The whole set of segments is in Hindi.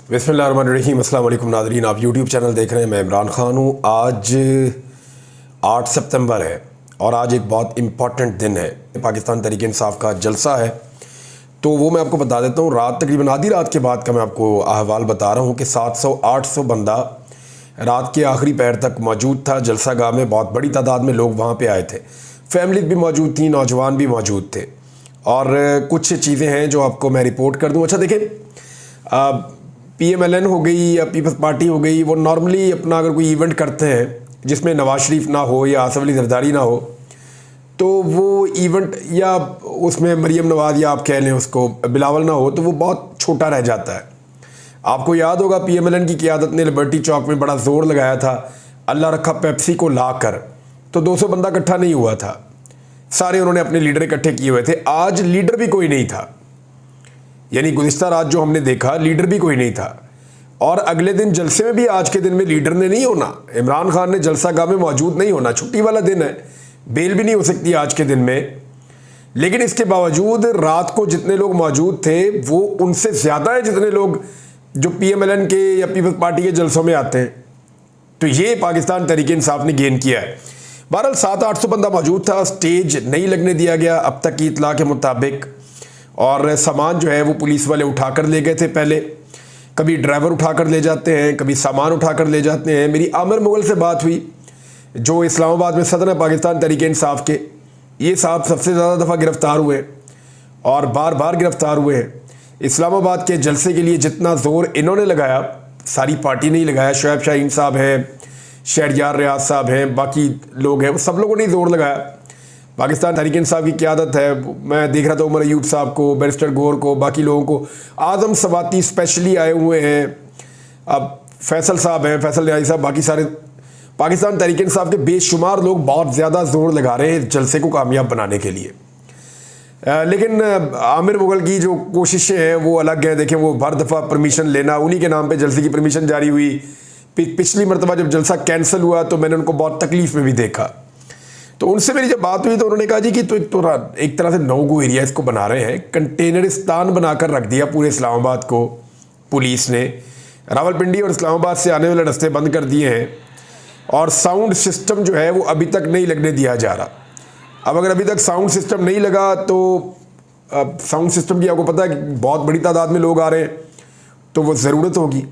बिस्मिल्लाहिर्रहमानिर्रहीम। अस्सलाम वालेकुम नाज़रीन, आप यूट्यूब चैनल देख रहे हैं। मैं इमरान ख़ान हूँ। आज 8 सितंबर है और आज एक बहुत इम्पॉर्टेंट दिन है। पाकिस्तान तहरीक इंसाफ का जलसा है, तो वो मैं आपको बता देता हूँ। रात तकरीबन आधी रात के बाद का मैं आपको अहवाल बता रहा हूँ कि 700-800 बंदा रात के आखिरी पैर तक मौजूद था जलसा गाह में। बहुत बड़ी तादाद में लोग वहाँ पर आए थे, फैमिली भी मौजूद थी, नौजवान भी मौजूद थे। और कुछ चीज़ें हैं जो आपको मैं रिपोर्ट कर दूँ। अच्छा देखें, PMLN हो गई या पीपल्स पार्टी हो गई, वो नॉर्मली अपना अगर कोई इवेंट करते हैं जिसमें नवाज शरीफ ना हो या आसिफ अली जरदारी ना हो, तो वो इवेंट, या उसमें मरीम नवाज या आप कह लें उसको बिलावल ना हो, तो वो बहुत छोटा रह जाता है। आपको याद होगा PMLN की क़यादत ने लिबर्टी चौक में बड़ा ज़ोर लगाया था, अल्लाह रखा पेप्सी को ला कर, तो 200 बंदा इकट्ठा नहीं हुआ था। सारे उन्होंने अपने लीडर इकट्ठे किए हुए थे। आज लीडर भी कोई नहीं था, यानी गुज़िश्ता रात जो हमने देखा लीडर भी कोई नहीं था। और अगले दिन जलसे में भी आज के दिन में लीडर ने नहीं होना, इमरान खान ने जलसा गाह में मौजूद नहीं होना। छुट्टी वाला दिन है, बेल भी नहीं हो सकती आज के दिन में। लेकिन इसके बावजूद रात को जितने लोग मौजूद थे वो उनसे ज़्यादा है जितने लोग जो PMLN के या पीपल्स पार्टी के जलसों में आते हैं। तो ये पाकिस्तान तहरीक इंसाफ ने गेन किया है। बहरहाल 700-800 बंदा मौजूद था। स्टेज नहीं लगने दिया गया अब तक की इतला के मुताबिक, और सामान जो है वो पुलिस वाले उठा कर ले गए थे। पहले कभी ड्राइवर उठा कर ले जाते हैं, कभी सामान उठा कर ले जाते हैं। मेरी आमिर मुगल से बात हुई, जो इस्लामाबाद में सदर है पाकिस्तान तहरीक इंसाफ के। ये साहब सबसे ज़्यादा दफ़ा गिरफ़्तार हुए और बार बार गिरफ़्तार हुए हैं। इस्लामाबाद के जलसे के लिए जितना ज़ोर इन्होंने लगाया, सारी पार्टी ने ही लगाया। शुएब शाहीन साहब हैं, शहरयार रियाज साहब हैं, बाकी लोग हैं, वो सब लोगों ने जोर लगाया। पाकिस्तान तहरीक इंसाफ की क़यादत है। मैं देख रहा था उमर अयूब साहब को, बैरिस्टर गौर को, बाकी लोगों को। आज़म सवाती स्पेशली आए हुए हैं, अब फैसल साहब हैं, फैसल न्याजी साहब, बाकी सारे पाकिस्तान तहरीक इंसाफ के बेशुमार लोग बहुत ज़्यादा ज़ोर लगा रहे हैं जलसे को कामयाब बनाने के लिए। लेकिन आमिर मुगल की जो कोशिशें हैं वो अलग हैं। देखें, वो हर दफ़ा परमिशन लेना, उन्हीं के नाम पर जलसे की परमिशन जारी हुई। पिछली मरतबा जब जलसा कैंसिल हुआ तो मैंने उनको बहुत तकलीफ़ में भी देखा। तो उनसे मेरी जब बात हुई तो उन्होंने कहा जी कि तो एक तरह से नो गो एरिया इसको बना रहे हैं, कंटेनरिस्तान बनाकर रख दिया पूरे इस्लामाबाद को पुलिस ने। रावलपिंडी और इस्लामाबाद से आने वाले रास्ते बंद कर दिए हैं, और साउंड सिस्टम जो है वो अभी तक नहीं लगने दिया जा रहा। अब अगर अभी तक साउंड सिस्टम नहीं लगा तो साउंड सिस्टम की आपको पता है कि बहुत बड़ी तादाद में लोग आ रहे हैं, तो वो ज़रूरत होगी।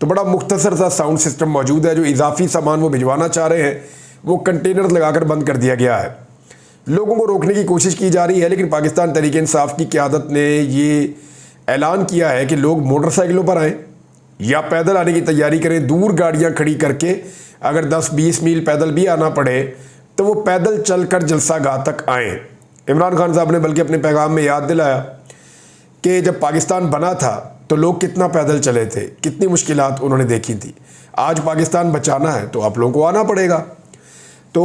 तो बड़ा मुख्तसर सा साउंड सिस्टम मौजूद है। जो इजाफी सामान वो भिजवाना चाह रहे हैं वो कंटेनर लगाकर बंद कर दिया गया है। लोगों को रोकने की कोशिश की जा रही है, लेकिन पाकिस्तान तहरीक इंसाफ की क़यादत ने ये ऐलान किया है कि लोग मोटरसाइकिलों पर आएँ या पैदल आने की तैयारी करें। दूर गाड़ियां खड़ी करके अगर 10-20 मील पैदल भी आना पड़े तो वो पैदल चल कर जलसा गाह तक आएँ। इमरान खान साहब ने बल्कि अपने पैगाम में याद दिलाया कि जब पाकिस्तान बना था तो लोग कितना पैदल चले थे, कितनी मुश्किलात उन्होंने देखी थी। आज पाकिस्तान बचाना है तो आप लोगों को आना पड़ेगा। तो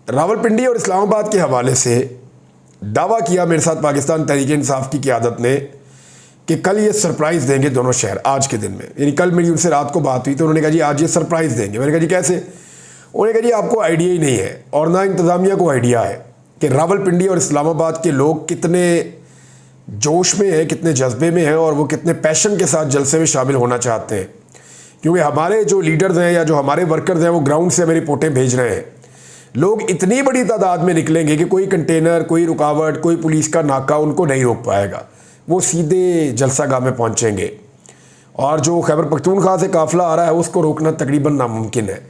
रावलपिंडी और इस्लामाबाद के हवाले से दावा किया मेरे साथ पाकिस्तान तहरीक इंसाफ की क़यादत ने कि कल ये सरप्राइज़ देंगे दोनों शहर आज के दिन में। यानी कल मेरी उनसे रात को बात हुई तो उन्होंने कहा जी आज ये सरप्राइज़ देंगे। मैंने कहा जी कैसे? उन्होंने कहा जी आपको आइडिया ही नहीं है और ना इंतज़ामिया को आइडिया है कि रावलपिंडी और इस्लामाबाद के लोग कितने जोश में हैं, कितने जज्बे में हैं, और वो कितने पैशन के साथ जलसे में शामिल होना चाहते हैं। क्योंकि हमारे जो लीडर्स हैं या जो हमारे वर्कर्स हैं वो ग्राउंड से हमें रिपोर्टें भेज रहे हैं। लोग इतनी बड़ी तादाद में निकलेंगे कि कोई कंटेनर, कोई रुकावट, कोई पुलिस का नाका उनको नहीं रोक पाएगा। वो सीधे जलसा गाह में पहुंचेंगे, और जो खैबर पख्तूनख्वा से काफ़िला आ रहा है उसको रोकना तकरीबन नामुमकिन है।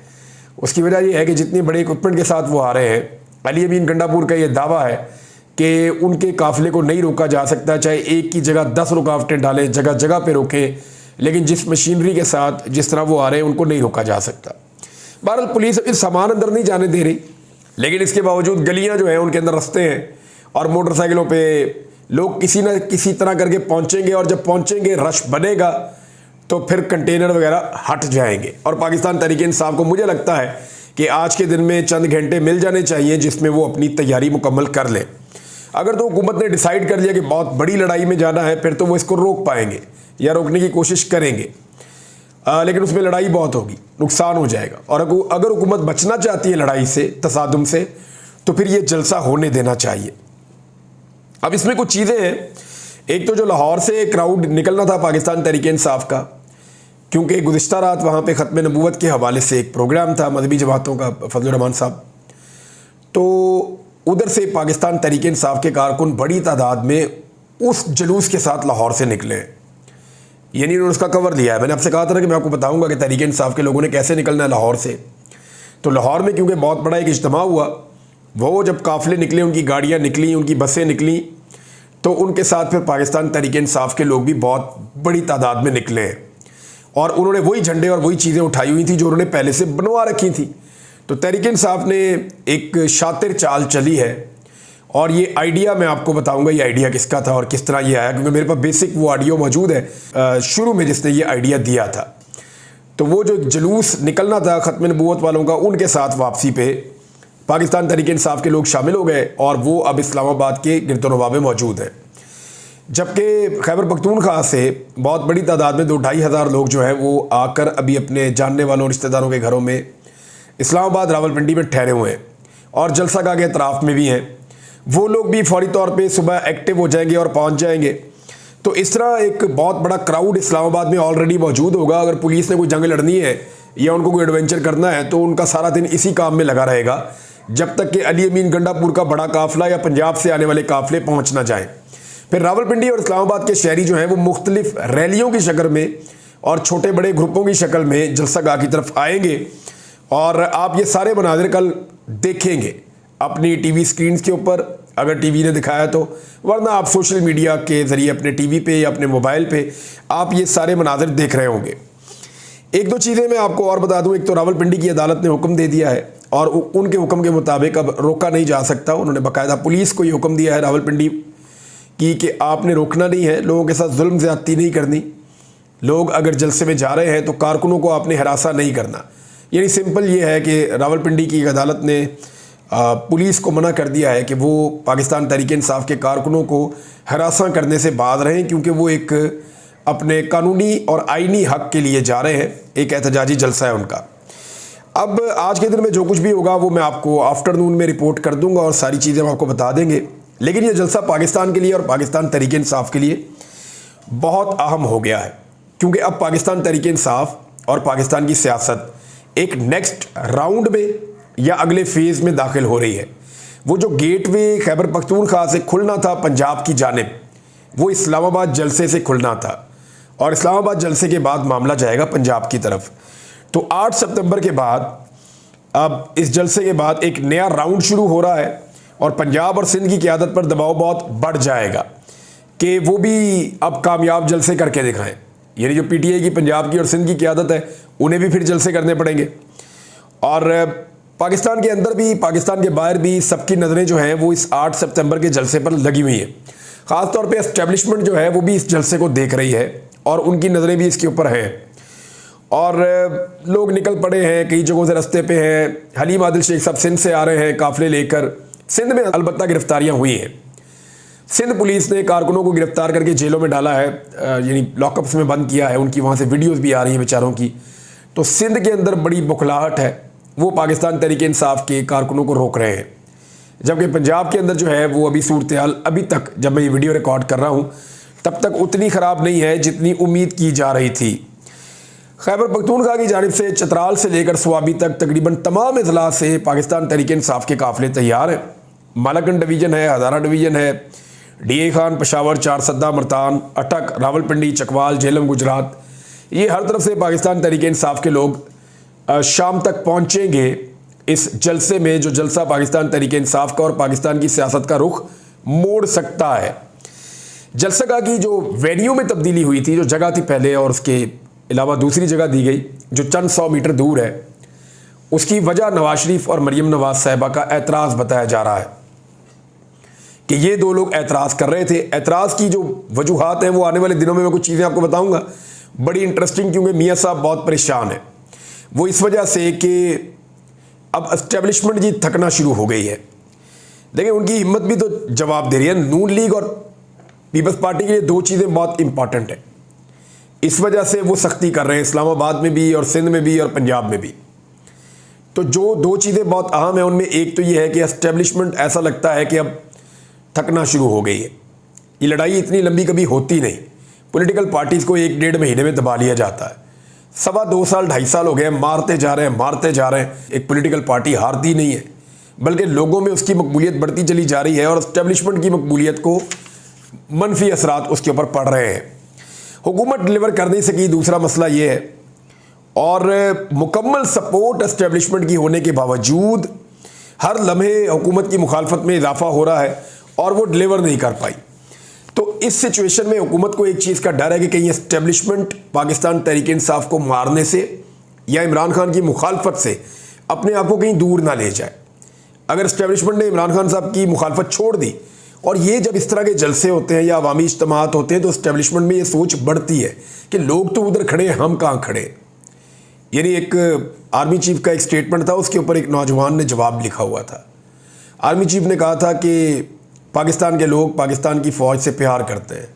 उसकी वजह यह है कि जितने बड़े इक्विपमेंट के साथ वो आ रहे हैं, अली अमीन गंडापुर का ये दावा है कि उनके काफ़िले को नहीं रोका जा सकता, चाहे एक की जगह 10 रुकावटें डालें, जगह जगह पर रोकें, लेकिन जिस मशीनरी के साथ जिस तरह वो आ रहे हैं उनको नहीं रोका जा सकता। बहरहाल पुलिस अभी सामान अंदर नहीं जाने दे रही, लेकिन इसके बावजूद गलियां जो हैं उनके अंदर रास्ते हैं, और मोटरसाइकिलों पे लोग किसी न किसी तरह करके पहुंचेंगे, और जब पहुंचेंगे रश बनेगा तो फिर कंटेनर वगैरह हट जाएंगे। और पाकिस्तान तहरीक इंसाफ को मुझे लगता है कि आज के दिन में चंद घंटे मिल जाने चाहिए जिसमें वो अपनी तैयारी मुकम्मल कर लें। अगर तो हुकूमत ने डिसाइड कर लिया कि बहुत बड़ी लड़ाई में जाना है, फिर तो वो इसको रोक पाएंगे या रोकने की कोशिश करेंगे, लेकिन उसमें लड़ाई बहुत होगी, नुकसान हो जाएगा। और अगर हुकूमत बचना चाहती है लड़ाई से, तसादुम से, तो फिर ये जलसा होने देना चाहिए। अब इसमें कुछ चीज़ें हैं। एक तो जो लाहौर से क्राउड निकलना था पाकिस्तान तहरीक इंसाफ का, क्योंकि गुज़िश्ता रात वहाँ पे ख़त्म नबूवत के हवाले से एक प्रोग्राम था मजहबी जमातों का, फजल रहमान साहब, तो उधर से पाकिस्तान तहरीक इंसाफ के कारकुन बड़ी तादाद में उस जुलूस के साथ लाहौर से निकले, यानी उन्होंने उसका कवर लिया है। मैंने आपसे कहा था ना कि मैं आपको बताऊंगा कि तहरीक इंसाफ के लोगों ने कैसे निकलना है लाहौर से। तो लाहौर में क्योंकि बहुत बड़ा एक इज्तिमा हुआ, वो जब काफ़िले निकले, उनकी गाड़ियाँ निकली, उनकी बसें निकली, तो उनके साथ फिर पाकिस्तान तहरीक इंसाफ के लोग भी बहुत बड़ी तादाद में निकले हैं और उन्होंने वही झंडे और वही चीज़ें उठाई हुई थी जो उन्होंने पहले से बनवा रखी थी। तो तहरीक इंसाफ ने एक शातिर चाल चली है और ये आइडिया मैं आपको बताऊंगा ये आइडिया किसका था और किस तरह ये आया, क्योंकि मेरे पास बेसिक वो ऑडियो मौजूद है शुरू में जिसने ये आइडिया दिया था। तो वो जो जुलूस निकलना था ख़त्म नबूवत वालों का, उनके साथ वापसी पे पाकिस्तान तहरीक इंसाफ के लोग शामिल हो गए और वो अब इस्लामाबाद के गिरदोनवा में मौजूद हैं। जबकि खैबर पख्तूनख्वा से बहुत बड़ी तादाद में 2-2.5 हज़ार लोग जो हैं वो आकर अभी अपने जानने वालों रिश्तेदारों के घरों में इस्लामाबाद रावलपिंडी में ठहरे हुए हैं और जलसा गाह के अतराफ़ में भी हैं। वो लोग भी फौरी तौर पे सुबह एक्टिव हो जाएंगे और पहुंच जाएंगे। तो इस तरह एक बहुत बड़ा क्राउड इस्लामाबाद में ऑलरेडी मौजूद होगा। अगर पुलिस ने कोई जंग लड़नी है या उनको कोई एडवेंचर करना है तो उनका सारा दिन इसी काम में लगा रहेगा जब तक कि अली अमीन गंडापुर का बड़ा काफिला या पंजाब से आने वाले काफिले पहुँच ना जाएँ। फिर रावलपिंडी और इस्लामाबाद के शहरी जो हैं वो मुख्तलिफ रैलियों की शक्ल में और छोटे बड़े ग्रुपों की शक्ल में जलसा गाह की तरफ आएंगे और आप ये सारे मनाजिर कल देखेंगे अपनी टीवी स्क्रीन के ऊपर, अगर टीवी ने दिखाया तो, वरना आप सोशल मीडिया के ज़रिए अपने टीवी पे या अपने मोबाइल पे आप ये सारे मनाजिर देख रहे होंगे। एक दो चीज़ें मैं आपको और बता दूं। एक तो रावलपिंडी की अदालत ने हुक्म दे दिया है और उनके हुक्म के मुताबिक अब रोका नहीं जा सकता। उन्होंने बाकायदा पुलिस को ये हुक्म दिया है रावलपिंडी की कि आपने रोकना नहीं है, लोगों के साथ जुल्म ज़्यादती नहीं करनी। लोग अगर जलसे में जा रहे हैं तो कारकुनों को आपने हरासा नहीं करना। यानी सिंपल ये है कि रावलपिंडी की अदालत ने पुलिस को मना कर दिया है कि वो पाकिस्तान तहरीक इंसाफ के कारकुनों को हरासा करने से बाज रहें, क्योंकि वो एक अपने कानूनी और आईनी हक के लिए जा रहे हैं। एक एहतजाजी जलसा है उनका। अब आज के दिन में जो कुछ भी होगा वो मैं आपको आफ्टरनून में रिपोर्ट कर दूंगा और सारी चीज़ें हम आपको बता देंगे। लेकिन ये जलसा पाकिस्तान के लिए और पाकिस्तान तहरीक इंसाफ के लिए बहुत अहम हो गया है, क्योंकि अब पाकिस्तान तहरीक इंसाफ और पाकिस्तान की सियासत एक नेक्स्ट राउंड में या अगले फेज़ में दाखिल हो रही है। वो जो गेटवे खैबर पख्तूनख्वा से खुलना था पंजाब की जानिब, वो इस्लामाबाद जलसे से खुलना था और इस्लामाबाद जलसे के बाद मामला जाएगा पंजाब की तरफ। तो 8 सितंबर के बाद अब इस जलसे के बाद एक नया राउंड शुरू हो रहा है और पंजाब और सिंध की क़यादत पर दबाव बहुत बढ़ जाएगा कि वो भी अब कामयाब जलसे करके दिखाएं। यानी जो पीटीआई की पंजाब की और सिंध की क़यादत है उन्हें भी फिर जलसे करने पड़ेंगे और पाकिस्तान के अंदर भी पाकिस्तान के बाहर भी सबकी नज़रें जो हैं वो इस 8 सितंबर के जलसे पर लगी हुई हैं। ख़ास तौर पे एस्टेब्लिशमेंट जो है वो भी इस जलसे को देख रही है और उनकी नज़रें भी इसके ऊपर हैं और लोग निकल पड़े हैं, कई जगहों से रास्ते पे हैं। हलीम आदिल शेख साहब सिंध से आ रहे हैं काफ़िले लेकर। सिंध में अलबत्ता गिरफ्तारियाँ हुई हैं। सिंध पुलिस ने कारकुनों को गिरफ्तार करके जेलों में डाला है, यानी लॉकअप्स में बंद किया है। उनकी वहाँ से वीडियोज़ भी आ रही हैं बेचारों की। तो सिंध के अंदर बड़ी बुखलाहट है, वो पाकिस्तान तहरीक इंसाफ के कारकुनों को रोक रहे हैं। जबकि पंजाब के अंदर जो है वो अभी सूरत हाल अभी तक जब मैं ये वीडियो रिकॉर्ड कर रहा हूँ तब तक उतनी ख़राब नहीं है जितनी उम्मीद की जा रही थी। खैबर पख्तूनख्वा की जानिब से चतराल से लेकर स्वाबी तक तकरीबन तमाम अजला से पाकिस्तान तहरीक इंसाफ के काफ़िले तैयार हैं। मालाकंड डिवीज़न है, हज़ारा डिवीज़न है, DA खान, पेशावर, चारसद्दा, मरतान, अटक, रावलपिंडी, चकवाल, झेलम, गुजरात, ये हर तरफ से पाकिस्तान तहरीक इंसाफ के लोग शाम तक पहुँचेंगे इस जलसे में, जो जलसा पाकिस्तान तहरीक इंसाफ का और पाकिस्तान की सियासत का रुख मोड़ सकता है। जलसा गाह की जो वेन्यू में तब्दीली हुई थी, जो जगह थी पहले और उसके अलावा दूसरी जगह दी गई जो चंद 100 मीटर दूर है, उसकी वजह नवाज शरीफ और मरीम नवाज साहिबा का एतराज़ बताया जा रहा है कि ये दो लोग एतराज़ कर रहे थे। एतराज़ की जो वजूहात हैं वो आने वाले दिनों में मैं कुछ चीज़ें आपको बताऊंगा बड़ी इंटरेस्टिंग, क्योंकि मियाँ साहब बहुत परेशान हैं। वो इस वजह से कि अब एस्टेब्लिशमेंट जी थकना शुरू हो गई है। देखिए उनकी हिम्मत भी तो जवाब दे रही है। नून लीग और पीपल्स पार्टी के लिए दो चीज़ें बहुत इंपॉर्टेंट हैं, इस वजह से वो सख्ती कर रहे हैं इस्लामाबाद में भी और सिंध में भी और पंजाब में भी। तो जो दो चीज़ें बहुत अहम है उनमें एक तो ये है कि एस्टेब्लिशमेंट ऐसा लगता है कि अब थकना शुरू हो गई है। ये लड़ाई इतनी लंबी कभी होती नहीं, पॉलिटिकल पार्टीज़ को 1-1.5 महीने में दबा लिया जाता है। 2.25 साल 2.5 साल हो गए, मारते जा रहे हैं। एक पॉलिटिकल पार्टी हारती नहीं है, बल्कि लोगों में उसकी मकबूलियत बढ़ती चली जा रही है और एस्टेब्लिशमेंट की मकबूलियत को मनफी असरात उसके ऊपर पड़ रहे हैं। हुकूमत डिलीवर कर नहीं सकी, दूसरा मसला ये है, और मुकम्मल सपोर्ट एस्टेब्लिशमेंट की होने के बावजूद हर लम्हे हुकूमत की मुखालफत में इजाफा हो रहा है और वो डिलीवर नहीं कर पाई। तो इस सिचुएशन में हुकूमत को एक चीज़ का डर है कि कहीं एस्टेब्लिशमेंट पाकिस्तान तहरीक इंसाफ को मारने से या इमरान खान की मुखालफत से अपने आप को कहीं दूर ना ले जाए। अगर एस्टेब्लिशमेंट ने इमरान खान साहब की मुखालफत छोड़ दी, और ये जब इस तरह के जलसे होते हैं या अवामी इज्तिमात होते हैं, तो एस्टेब्लिशमेंट में ये सोच बढ़ती है कि लोग तो उधर खड़े हैं, हम कहाँ खड़े। यानी एक आर्मी चीफ का एक स्टेटमेंट था, उसके ऊपर एक नौजवान ने जवाब लिखा हुआ था। आर्मी चीफ ने कहा था कि पाकिस्तान के लोग पाकिस्तान की फ़ौज से प्यार करते हैं।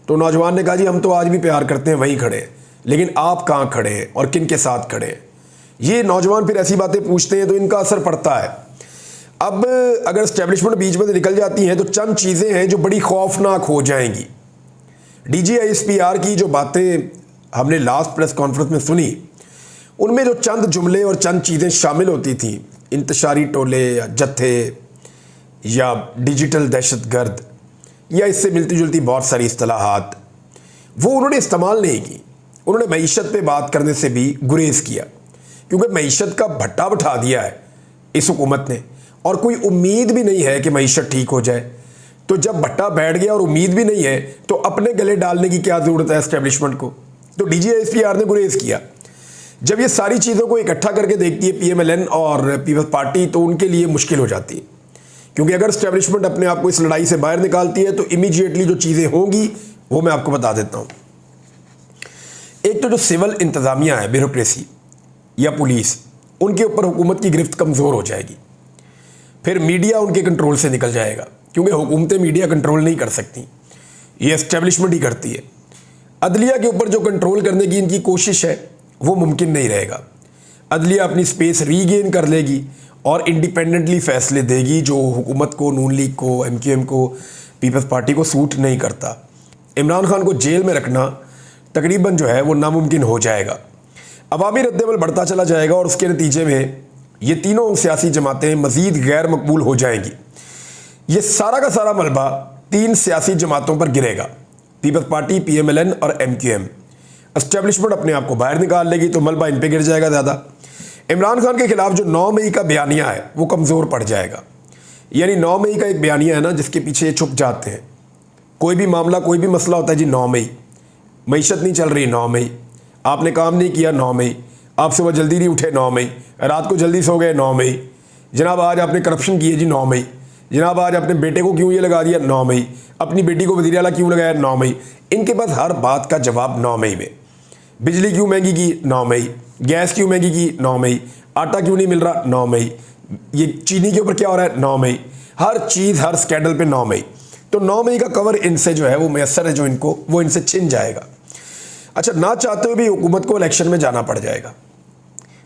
तो नौजवान ने कहा जी हम तो आज भी प्यार करते हैं, वहीं खड़े हैं, लेकिन आप कहाँ खड़े हैं और किन के साथ खड़े हैं। ये नौजवान फिर ऐसी बातें पूछते हैं तो इनका असर पड़ता है। अब अगर एस्टेब्लिशमेंट बीच में से निकल जाती हैं तो चंद चीज़ें हैं जो बड़ी खौफनाक हो जाएंगी। DGISPR की जो बातें हमने लास्ट प्रेस कॉन्फ्रेंस में सुनी, उनमें जो चंद जुमले और चंद चीज़ें शामिल होती थी, इंतशारी टोले या जत्थे या डिजिटल दहशतगर्द या इससे मिलती जुलती बहुत सारी इस्तिलाहात, वो उन्होंने इस्तेमाल नहीं की। उन्होंने मईशत पे बात करने से भी गुरेज किया, क्योंकि मईशत का भट्टा बिठा दिया है इस हुकूमत ने और कोई उम्मीद भी नहीं है कि मईशत ठीक हो जाए। तो जब भट्टा बैठ गया और उम्मीद भी नहीं है तो अपने गले डालने की क्या ज़रूरत है एस्टेब्लिशमेंट को। तो DGISPR ने गुरेज किया। जब ये सारी चीज़ों को इकट्ठा करके देखती है PMLN और पीपल्स पार्टी, तो उनके लिए मुश्किल हो जाती है, क्योंकि अगर एस्टेब्लिशमेंट अपने आप को इस लड़ाई से बाहर निकालती है तो इमीडिएटली जो चीज़ें होंगी वो मैं आपको बता देता हूँ। एक तो जो सिविल इंतज़ामिया है, ब्यूरोक्रेसी या पुलिस, उनके ऊपर हुकूमत की गिरफ्त कमज़ोर हो जाएगी। फिर मीडिया उनके कंट्रोल से निकल जाएगा, क्योंकि हुकूमतें मीडिया कंट्रोल नहीं कर सकती, ये एस्टेब्लिशमेंट ही करती है। अदलिया के ऊपर जो कंट्रोल करने की इनकी कोशिश है वो मुमकिन नहीं रहेगा। अदलिया अपनी स्पेस रीगेन कर लेगी और इंडिपेंडेंटली फैसले देगी, जो हुकूमत को, नून लीग को, MQM को, पीपल्स पार्टी को सूट नहीं करता। इमरान खान को जेल में रखना तकरीबन जो है वो नामुमकिन हो जाएगा। अवामी रद्दमल बढ़ता चला जाएगा और उसके नतीजे में ये तीनों सियासी जमातें मज़ीद गैर मकबूल हो जाएंगी। ये सारा का सारा मलबा 3 सियासी जमातों पर गिरेगा, पीपल्स पार्टी, PMLN और MQM। एस्टेब्लिशमेंट अपने आप को बाहर निकाल लेगी तो मलबा इन पे गिर जाएगा ज़्यादा। इमरान खान के खिलाफ जो 9 मई का बयानिया है वो कमज़ोर पड़ जाएगा। यानी 9 मई का एक बयानिया है ना, जिसके पीछे छुप जाते हैं। कोई भी मामला, कोई भी मसला होता है जी 9 मई, मईशत नहीं चल रही 9 मई, आपने काम नहीं किया 9 मई, आप सुबह जल्दी नहीं उठे 9 मई, रात को जल्दी सो गए 9 मई, जनाब आज आपने करप्शन किए जी 9 मई, जनाब आज अपने बेटे को क्यों ये लगा दिया 9 मई, अपनी बेटी को वज़ीर आला क्यों लगाया 9 मई। इनके पास हर बात का जवाब 9 मई में। बिजली क्यों महंगी की 9 मई, गैस क्यों महंगी की 9 मई, आटा क्यों नहीं मिल रहा 9 मई, ये चीनी के ऊपर क्या हो रहा है 9 मई, हर चीज़ हर स्कैंडल पे 9 मई। तो 9 मई का कवर इनसे जो है वो मैसर है, जो इनको वो इनसे छिन जाएगा। अच्छा, ना चाहते हुए भी हुकूमत को इलेक्शन में जाना पड़ जाएगा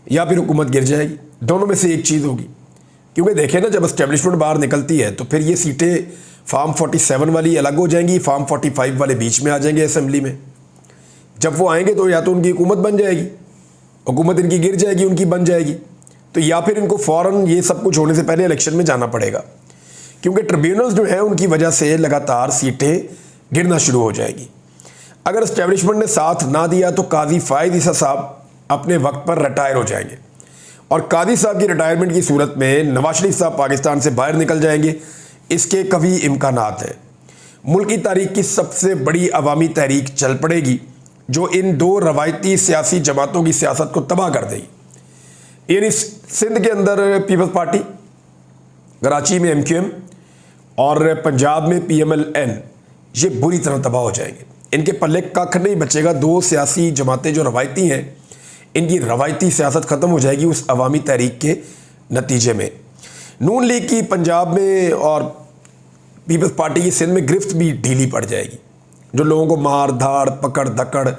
या फिर हुकूमत गिर जाएगी, दोनों में से एक चीज़ होगी। क्योंकि देखें ना, जब एस्टेब्लिशमेंट बाहर निकलती है तो फिर ये सीटें फार्म 47 वाली अलग हो जाएंगी, फार्म 45 वाले बीच में आ जाएंगे असेंबली में। जब वो आएंगे तो या तो उनकी हुकूमत बन जाएगी, हुकूमत इनकी गिर जाएगी, उनकी बन जाएगी, तो या फिर इनको फ़ौरन ये सब कुछ होने से पहले इलेक्शन में जाना पड़ेगा, क्योंकि ट्रिब्यूनल्स जो हैं उनकी वजह से लगातार सीटें गिरना शुरू हो जाएगी। अगर एस्टेब्लिशमेंट ने साथ ना दिया तो काजी फ़ायद ईसा साहब अपने वक्त पर रिटायर हो जाएंगे, और काजी साहब की रिटायरमेंट की सूरत में नवाज शरीफ साहब पाकिस्तान से बाहर निकल जाएंगे, इसके कभी इम्कानात है। मुल्क की तारीख की सबसे बड़ी अवामी तहरीक चल पड़ेगी, जो इन 2 रवायती सियासी जमातों की सियासत को तबाह कर देगी। यानी सिंध के अंदर पीपल्स पार्टी, कराची में MQM और पंजाब में PMLN, ये बुरी तरह तबाह हो जाएंगे। इनके पल्ले कख नहीं बचेगा। 2 सियासी जमातें जो रवायती हैं, इनकी रवायती सियासत ख़त्म हो जाएगी उस अवामी तहरीक के नतीजे में। नून लीग की पंजाब में और पीपल्स पार्टी की सिंध में गिरफ्त भी ढीली पड़ जाएगी। जो लोगों को मार धाड़, पकड़ धकड़,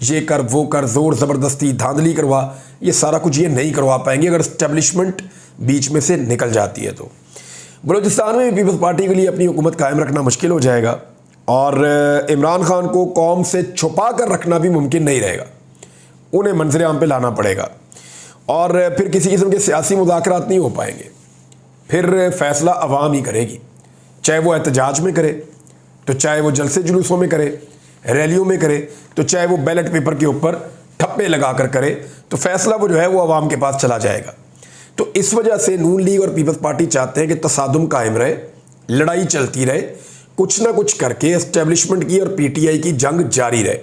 ये कर वो कर, ज़ोर ज़बरदस्ती, धांधली करवा, ये सारा कुछ ये नहीं करवा पाएंगे अगर एस्टेब्लिशमेंट बीच में से निकल जाती है। तो बलूचिस्तान में पीपल्स पार्टी के लिए अपनी हुकूमत कायम रखना मुश्किल हो जाएगा, और इमरान खान को कौम से छुपा कर रखना भी मुमकिन नहीं रहेगा। उन्हें मंजर आम पे लाना पड़ेगा और फिर किसी किस्म के सियासी मुज़ाकरात नहीं हो पाएंगे। फिर फैसला अवाम ही करेगी, चाहे वो एहतजाज में करे, तो चाहे वो जलसे जुलूसों में करे, रैलियों में करे, तो चाहे वो बैलेट पेपर के ऊपर ठप्पे लगा कर करे, तो फैसला वो जो है वो अवाम के पास चला जाएगा। तो इस वजह से नून लीग और पीपल्स पार्टी चाहते हैं कि तसादुम कायम रहे, लड़ाई चलती रहे, कुछ ना कुछ करके एस्टेब्लिशमेंट की और पीटीआई की जंग जारी रहे,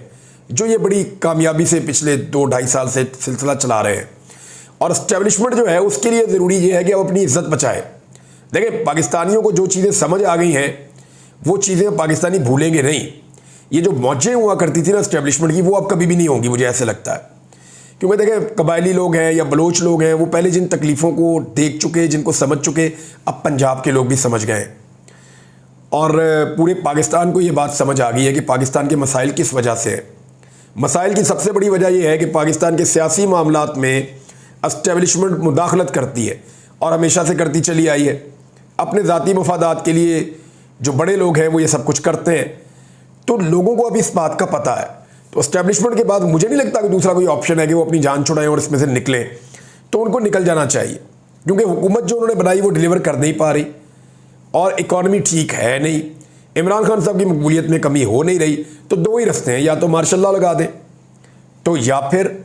जो ये बड़ी कामयाबी से पिछले 2-2.5 साल से सिलसिला चला रहे हैं। और एस्टेब्लिशमेंट जो है उसके लिए ज़रूरी ये है कि अब अपनी इज्जत बचाए। देखिए, पाकिस्तानियों को जो चीज़ें समझ आ गई हैं वो चीज़ें पाकिस्तानी भूलेंगे नहीं। ये जो मौजें हुआ करती थी ना एस्टेब्लिशमेंट की, वो अब कभी भी नहीं होंगी, मुझे ऐसे लगता है। क्योंकि देखें, कबायली लोग हैं या बलोच लोग हैं, वो पहले जिन तकलीफ़ों को देख चुके, जिनको समझ चुके, अब पंजाब के लोग भी समझ गए और पूरे पाकिस्तान को ये बात समझ आ गई है कि पाकिस्तान के मसाइल किस वजह से है। मसाइल की सबसे बड़ी वजह यह है कि पाकिस्तान के सियासी मामलात में एस्टेब्लिशमेंट मुदाखलत करती है और हमेशा से करती चली आई है। अपने ज़ाती मफादात के लिए जो बड़े लोग हैं वो ये सब कुछ करते हैं, तो लोगों को अभी इस बात का पता है। तो एस्टेब्लिशमेंट के बाद मुझे नहीं लगता कि दूसरा कोई ऑप्शन है कि वो अपनी जान छुड़ाएं और इसमें से निकलें, तो उनको निकल जाना चाहिए। क्योंकि हुकूमत जो उन्होंने बनाई वो डिलीवर कर नहीं पा रही और इकॉनमी ठीक है नहीं, इमरान खान साहब की मकबूलियत में कमी हो नहीं रही। तो दो ही रास्ते हैं, या तो मार्शल लॉ लगा दें, तो या फिर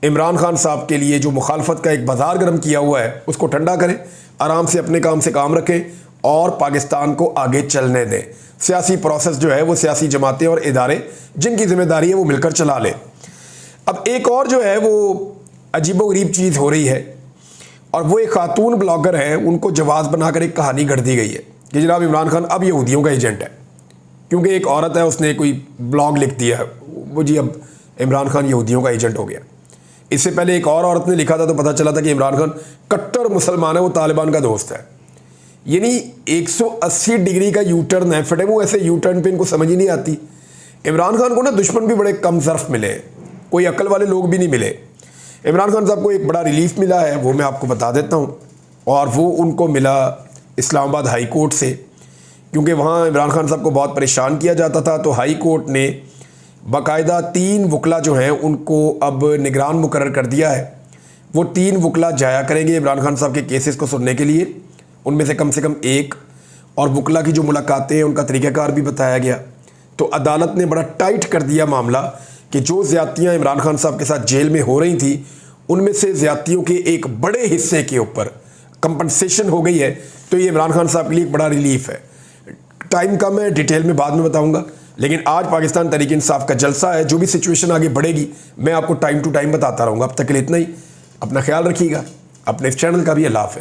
इमरान खान साहब के लिए जो मुखालफत का एक बाजार गर्म किया हुआ है उसको ठंडा करें, आराम से अपने काम से काम रखें और पाकिस्तान को आगे चलने दें। सियासी प्रोसेस जो है वो सियासी जमातें और इदारे जिनकी जिम्मेदारी है वो मिलकर चला लें। अब एक और जो है वो अजीबोगरीब चीज़ हो रही है और वो एक खातून ब्लॉगर है, उनको जवाब बनाकर एक कहानी गढ़ दी गई है कि जनाब इमरान खान अब यहूदियों का एजेंट है। क्योंकि एक औरत है, उसने कोई ब्लॉग लिख दिया है वो जी अब इमरान खान यहूदियों का एजेंट हो गया। इससे पहले एक और औरत ने लिखा था तो पता चला था कि इमरान खान कट्टर मुसलमान है, वो तालिबान का दोस्त है। यानी 180 डिग्री का यू टर्न है। फटे मुँह ऐसे यू टर्न पे इनको समझ ही नहीं आती। इमरान खान को ना दुश्मन भी बड़े कम ज़र्फ मिले, कोई अक्ल वाले लोग भी नहीं मिले। इमरान खान साहब को एक बड़ा रिलीफ मिला है, वो मैं आपको बता देता हूँ, और वो उनको मिला इस्लामाबाद हाई कोर्ट से। क्योंकि वहाँ इमरान खान साहब को बहुत परेशान किया जाता था, तो हाई कोर्ट ने बाकायदा 3 वकला जो हैं उनको अब निगरान मुकर्रर कर दिया है। वो 3 वकला जाया करेंगे इमरान खान साहब के केसेस को सुनने के लिए, उनमें से कम एक, और वकला की जो मुलाकातें हैं उनका तरीक़ाकार भी बताया गया। तो अदालत ने बड़ा टाइट कर दिया मामला कि जो ज़्यादतियाँ इमरान खान साहब के साथ जेल में हो रही थी उनमें से ज़्यादतियों के एक बड़े हिस्से के ऊपर कंपनसेशन हो गई है। तो ये इमरान खान साहब के लिए एक बड़ा रिलीफ है। टाइम कम है, डिटेल में बाद में बताऊंगा, लेकिन आज पाकिस्तान तहरीक इंसाफ का जलसा है। जो भी सिचुएशन आगे बढ़ेगी मैं आपको टाइम टू टाइम बताता रहूँगा। अब तक के लिए इतना ही। अपना ख्याल रखिएगा, अपने इस चैनल का भी। अल्लाह हाफ़िज़।